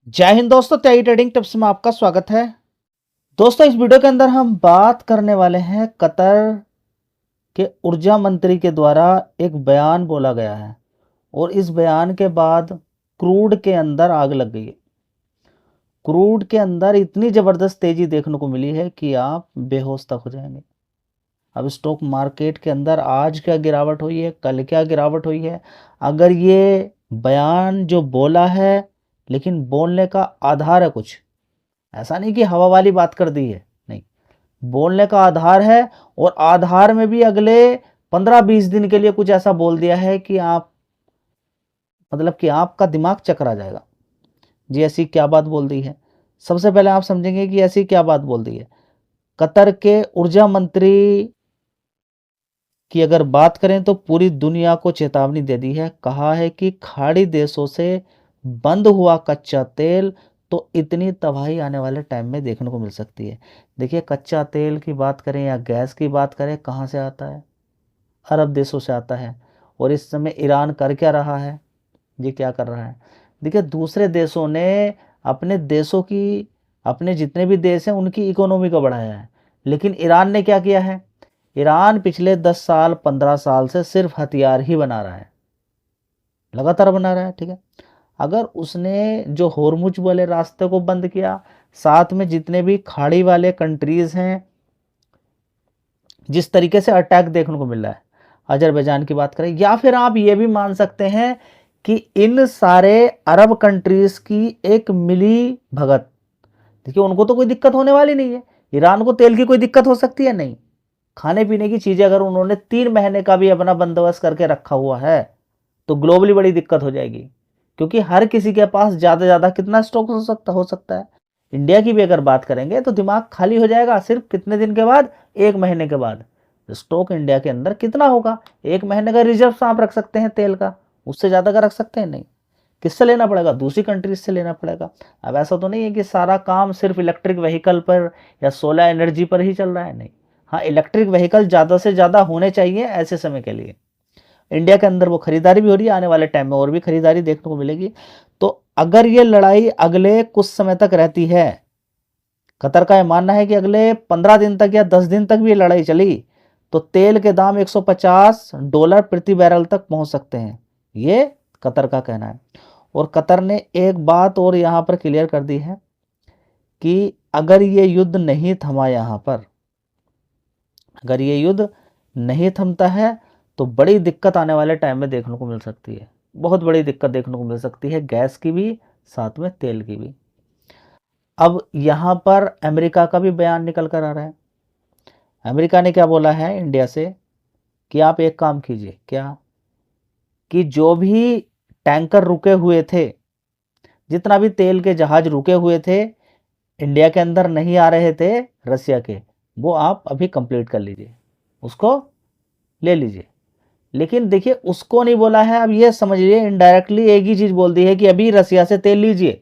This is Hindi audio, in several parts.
जय हिंद दोस्तों, त्यागी ट्रेडिंग टिप्स में आपका स्वागत है। दोस्तों, इस वीडियो के अंदर हम बात करने वाले हैं कतर के ऊर्जा मंत्री के द्वारा एक बयान बोला गया है और इस बयान के बाद क्रूड के अंदर आग लग गई है। क्रूड के अंदर इतनी ज़बरदस्त तेज़ी देखने को मिली है कि आप बेहोश तक हो जाएंगे। अब स्टॉक मार्केट के अंदर आज क्या गिरावट हुई है, कल क्या गिरावट हुई है, अगर ये बयान जो बोला है लेकिन बोलने का आधार है कुछ, ऐसा नहीं कि हवा वाली बात कर दी है, नहीं, बोलने का आधार है और आधार में भी अगले 15-20 दिन के लिए कुछ ऐसा बोल दिया है कि आप मतलब कि आपका दिमाग चकरा जाएगा। जी, ऐसी क्या बात बोल दी है? सबसे पहले आप समझेंगे कि ऐसी क्या बात बोल दी है। कतर के ऊर्जा मंत्री की अगर बात करें तो पूरी दुनिया को चेतावनी दे दी है। कहा है कि खाड़ी देशों से बंद हुआ कच्चा तेल तो इतनी तबाही आने वाले टाइम में देखने को मिल सकती है। देखिए, कच्चा तेल की बात करें या गैस की बात करें, कहाँ से आता है? अरब देशों से आता है। और इस समय ईरान कर क्या रहा है? ये क्या कर रहा है? देखिए, दूसरे देशों ने अपने देशों की, अपने जितने भी देश हैं उनकी इकोनॉमी को बढ़ाया है, लेकिन ईरान ने क्या किया है? ईरान पिछले 10 साल 15 साल से सिर्फ हथियार ही बना रहा है, लगातार बना रहा है। ठीक है, अगर उसने जो होर्मुज वाले रास्ते को बंद किया, साथ में जितने भी खाड़ी वाले कंट्रीज हैं, जिस तरीके से अटैक देखने को मिल रहा है, अजरबैजान की बात करें, या फिर आप ये भी मान सकते हैं कि इन सारे अरब कंट्रीज की एक मिली भगत, देखिए उनको तो कोई दिक्कत होने वाली नहीं है। ईरान को तेल की कोई दिक्कत हो सकती है? नहीं। खाने पीने की चीज़ें अगर उन्होंने 3 महीने का भी अपना बंदोबस्त करके रखा हुआ है तो ग्लोबली बड़ी दिक्कत हो जाएगी, क्योंकि हर किसी के पास ज़्यादा से ज़्यादा कितना स्टॉक हो सकता है। इंडिया की भी अगर बात करेंगे तो दिमाग खाली हो जाएगा सिर्फ कितने दिन के बाद? 1 महीने के बाद। स्टॉक इंडिया के अंदर कितना होगा? 1 महीने का रिजर्व आप रख सकते हैं तेल का, उससे ज़्यादा का रख सकते हैं? नहीं। किससे लेना पड़ेगा? दूसरी कंट्रीज से लेना पड़ेगा। अब ऐसा तो नहीं है कि सारा काम सिर्फ इलेक्ट्रिक व्हीकल पर या सोलर एनर्जी पर ही चल रहा है, नहीं। हाँ, इलेक्ट्रिक व्हीकल ज़्यादा से ज़्यादा होने चाहिए ऐसे समय के लिए। इंडिया के अंदर वो खरीदारी भी हो रही है, आने वाले टाइम में और भी खरीदारी देखने को मिलेगी। तो अगर ये लड़ाई अगले कुछ समय तक रहती है, कतर का यह मानना है कि अगले 15 दिन तक या 10 दिन तक भी ये लड़ाई चली तो तेल के दाम $150 प्रति बैरल तक पहुंच सकते हैं, ये कतर का कहना है। और कतर ने एक बात और यहाँ पर क्लियर कर दी है कि अगर ये युद्ध नहीं थमा, यहाँ पर अगर ये युद्ध नहीं थमता है तो बड़ी दिक्कत आने वाले टाइम में देखने को मिल सकती है, बहुत बड़ी दिक्कत देखने को मिल सकती है, गैस की भी, साथ में तेल की भी। अब यहाँ पर अमेरिका का भी बयान निकल कर आ रहा है। अमेरिका ने क्या बोला है इंडिया से कि आप एक काम कीजिए, क्या कि जो भी टैंकर रुके हुए थे, जितना भी तेल के जहाज रुके हुए थे, इंडिया के अंदर नहीं आ रहे थे रसिया के, वो आप अभी कंप्लीट कर लीजिए, उसको ले लीजिए। लेकिन देखिए, उसको नहीं बोला है। अब ये समझिए, इनडायरेक्टली एक ही चीज़ बोल दी है कि अभी रसिया से तेल लीजिए,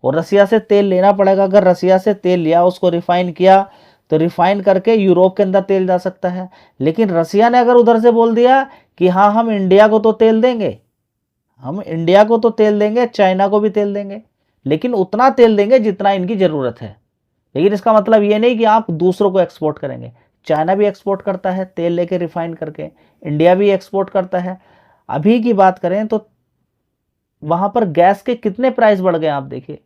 और रसिया से तेल लेना पड़ेगा। अगर रसिया से तेल लिया, उसको रिफाइन किया, तो रिफाइन करके यूरोप के अंदर तेल जा सकता है। लेकिन रसिया ने अगर उधर से बोल दिया कि हाँ, हम इंडिया को तो तेल देंगे, हम इंडिया को तो तेल देंगे, चाइना को भी तेल देंगे, लेकिन उतना तेल देंगे जितना इनकी ज़रूरत है। लेकिन इसका मतलब ये नहीं कि आप दूसरों को एक्सपोर्ट करेंगे। चाइना भी एक्सपोर्ट करता है तेल लेके रिफाइन करके, इंडिया भी एक्सपोर्ट करता है। अभी की बात करें तो वहां पर गैस के कितने प्राइस बढ़ गए आप देखिए।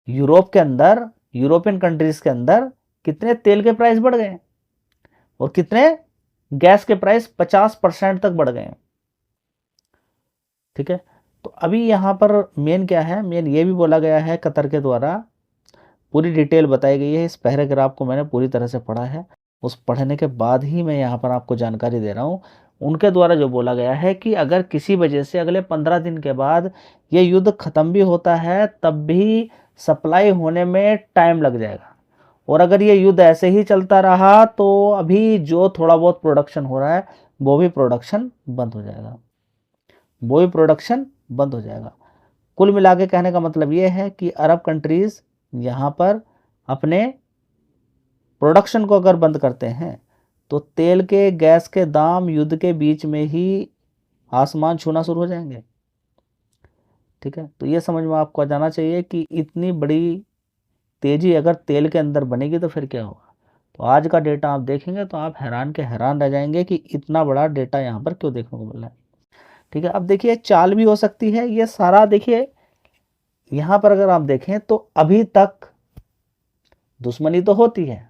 यूरोप के अंदर, यूरोपियन कंट्रीज के अंदर कितने तेल के प्राइस बढ़ गए और कितने गैस के प्राइस 50% तक बढ़ गए। ठीक है, तो अभी यहाँ पर मेन क्या है, मेन ये भी बोला गया है कतर के द्वारा, पूरी डिटेल बताई गई है। इस पैराग्राफ को मैंने पूरी तरह से पढ़ा है, उस पढ़ने के बाद ही मैं यहाँ पर आपको जानकारी दे रहा हूँ। उनके द्वारा जो बोला गया है कि अगर किसी वजह से अगले 15 दिन के बाद ये युद्ध ख़त्म भी होता है तब भी सप्लाई होने में टाइम लग जाएगा, और अगर ये युद्ध ऐसे ही चलता रहा तो अभी जो थोड़ा बहुत प्रोडक्शन हो रहा है वो भी प्रोडक्शन बंद हो जाएगा, वो भी प्रोडक्शन बंद हो जाएगा। कुल मिला के कहने का मतलब ये है कि अरब कंट्रीज़ यहाँ पर अपने प्रोडक्शन को अगर बंद करते हैं तो तेल के, गैस के दाम युद्ध के बीच में ही आसमान छूना शुरू हो जाएंगे। ठीक है, तो ये समझ में आपको आ जाना चाहिए कि इतनी बड़ी तेजी अगर तेल के अंदर बनेगी तो फिर क्या होगा। तो आज का डेटा आप देखेंगे तो आप हैरान के हैरान रह जाएंगे कि इतना बड़ा डेटा यहाँ पर क्यों देखने को मिल रहा है। ठीक है, अब देखिए चाल भी हो सकती है, ये सारा देखिए यहाँ पर अगर आप देखें तो अभी तक दुश्मनी तो होती है,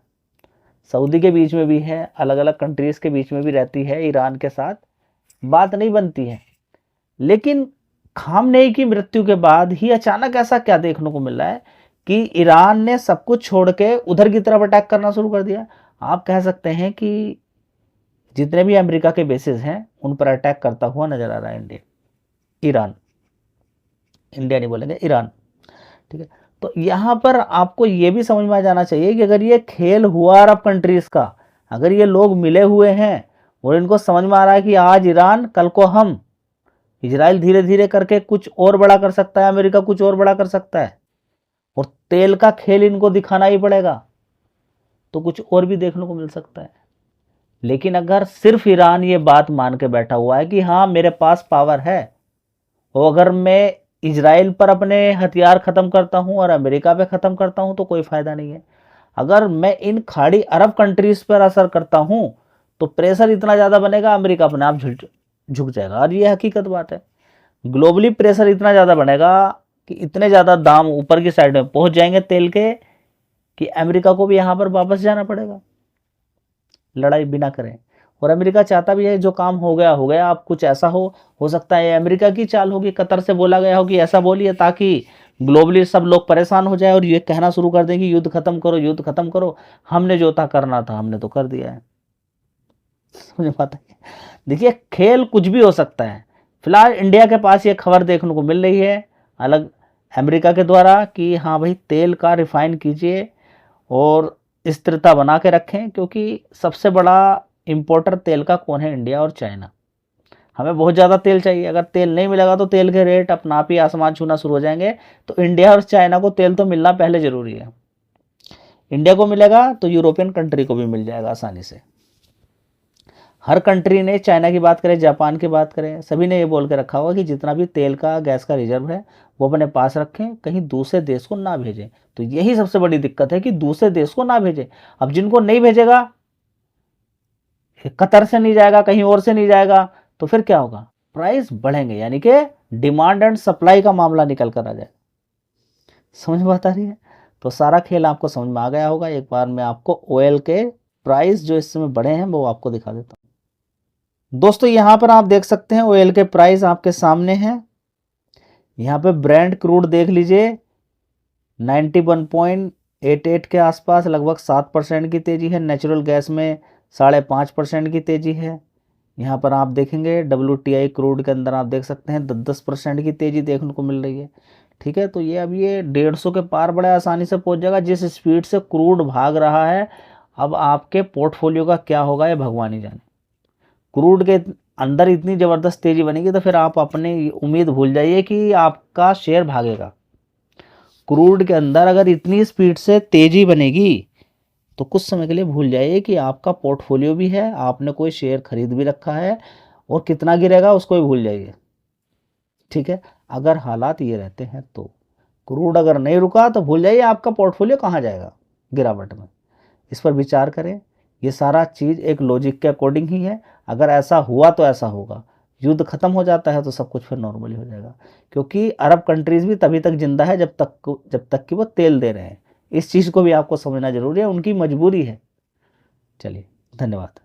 सऊदी के बीच में भी है, अलग अलग कंट्रीज के बीच में भी रहती है, ईरान के साथ बात नहीं बनती है। लेकिन खामनेई की मृत्यु के बाद ही अचानक ऐसा क्या देखने को मिल रहा है कि ईरान ने सब कुछ छोड़ के उधर की तरफ अटैक करना शुरू कर दिया। आप कह सकते हैं कि जितने भी अमेरिका के बेसिस हैं उन पर अटैक करता हुआ नजर आ रहा है ईरान, इंडिया नहीं बोलेंगे, ईरान। ठीक है, तो यहाँ पर आपको ये भी समझ में आ जाना चाहिए कि अगर ये खेल हुआ अरब कंट्रीज का, अगर ये लोग मिले हुए हैं और इनको समझ में आ रहा है कि आज ईरान कल को हम, इजराइल धीरे धीरे करके कुछ और बड़ा कर सकता है, अमेरिका कुछ और बड़ा कर सकता है, और तेल का खेल इनको दिखाना ही पड़ेगा, तो कुछ और भी देखने को मिल सकता है। लेकिन अगर सिर्फ ईरान ये बात मान के बैठा हुआ है कि हाँ मेरे पास पावर है, और अगर मैं इजराइल पर अपने हथियार ख़त्म करता हूँ और अमेरिका पे ख़त्म करता हूँ तो कोई फ़ायदा नहीं है। अगर मैं इन खाड़ी अरब कंट्रीज़ पर असर करता हूँ तो प्रेशर इतना ज़्यादा बनेगा, अमेरिका अपने आप झुक जाएगा। और ये हकीकत बात है, ग्लोबली प्रेशर इतना ज़्यादा बनेगा कि इतने ज़्यादा दाम ऊपर की साइड में पहुँच जाएंगे तेल के कि अमेरिका को भी यहाँ पर वापस जाना पड़ेगा, लड़ाई बिना करें। और अमेरिका चाहता भी है जो काम हो गया हो गया, अब कुछ ऐसा हो सकता है अमेरिका की चाल होगी, कतर से बोला गया हो कि ऐसा बोलिए ताकि ग्लोबली सब लोग परेशान हो जाए और ये कहना शुरू कर दें कि युद्ध खत्म करो, युद्ध खत्म करो, हमने जो था करना था हमने तो कर दिया है। समझ पाता है, देखिए खेल कुछ भी हो सकता है। फिलहाल इंडिया के पास ये खबर देखने को मिल रही है अलग अमेरिका के द्वारा कि हाँ भाई तेल का रिफाइन कीजिए और स्थिरता बना के रखें, क्योंकि सबसे बड़ा इंपोर्टर तेल का कौन है, इंडिया और चाइना। हमें बहुत ज़्यादा तेल चाहिए, अगर तेल नहीं मिलेगा तो तेल के रेट अपना आप ही आसमान छूना शुरू हो जाएंगे। तो इंडिया और चाइना को तेल तो मिलना पहले ज़रूरी है। इंडिया को मिलेगा तो यूरोपियन कंट्री को भी मिल जाएगा आसानी से। हर कंट्री ने, चाइना की बात करें, जापान की बात करें, सभी ने ये बोल के रखा हुआ कि जितना भी तेल का गैस का रिजर्व है वो अपने पास रखें, कहीं दूसरे देश को ना भेजें। तो यही सबसे बड़ी दिक्कत है कि दूसरे देश को ना भेजें। अब जिनको नहीं भेजेगा, कतर से नहीं जाएगा, कहीं और से नहीं जाएगा, तो फिर क्या होगा, प्राइस बढ़ेंगे, यानी कि डिमांड एंड सप्लाई का मामला निकल कर आ जाए। समझ में आ रही है? तो सारा खेल आपको समझ में आ गया होगा। एक बार मैं आपको ऑयल के प्राइस जो इस समय बढ़े हैं वो आपको दिखा देता हूँ। दोस्तों यहाँ पर आप देख सकते हैं ऑयल के प्राइस आपके सामने हैं। यहाँ पे ब्रेंट क्रूड देख लीजिए 91.88 के आसपास, लगभग 7% की तेजी है। नेचुरल गैस में 5.5% की तेजी है। यहाँ पर आप देखेंगे WTI क्रूड के अंदर आप देख सकते हैं 10% की तेजी देखने को मिल रही है। ठीक है, तो ये अब ये 150 के पार बड़े आसानी से पहुँच जाएगा। जिस स्पीड से क्रूड भाग रहा है, अब आपके पोर्टफोलियो का क्या होगा ये भगवान ही जाने। क्रूड के अंदर इतनी ज़बरदस्त तेज़ी बनेगी तो फिर आप अपनी उम्मीद भूल जाइए कि आपका शेयर भागेगा। क्रूड के अंदर अगर इतनी स्पीड से तेज़ी बनेगी तो कुछ समय के लिए भूल जाइए कि आपका पोर्टफोलियो भी है, आपने कोई शेयर खरीद भी रखा है, और कितना गिरेगा उसको भी भूल जाइए। ठीक है, अगर हालात ये रहते हैं तो क्रूड अगर नहीं रुका तो भूल जाइए आपका पोर्टफोलियो कहाँ जाएगा गिरावट में। इस पर विचार करें। ये सारा चीज़ एक लॉजिक के अकॉर्डिंग ही है। अगर ऐसा हुआ तो ऐसा होगा, युद्ध खत्म हो जाता है तो सब कुछ फिर नॉर्मली हो जाएगा, क्योंकि अरब कंट्रीज़ भी तभी तक जिंदा है जब तक कि वो तेल दे रहे हैं। इस चीज़ को भी आपको समझना जरूरी है, उनकी मजबूरी है। चलिए, धन्यवाद।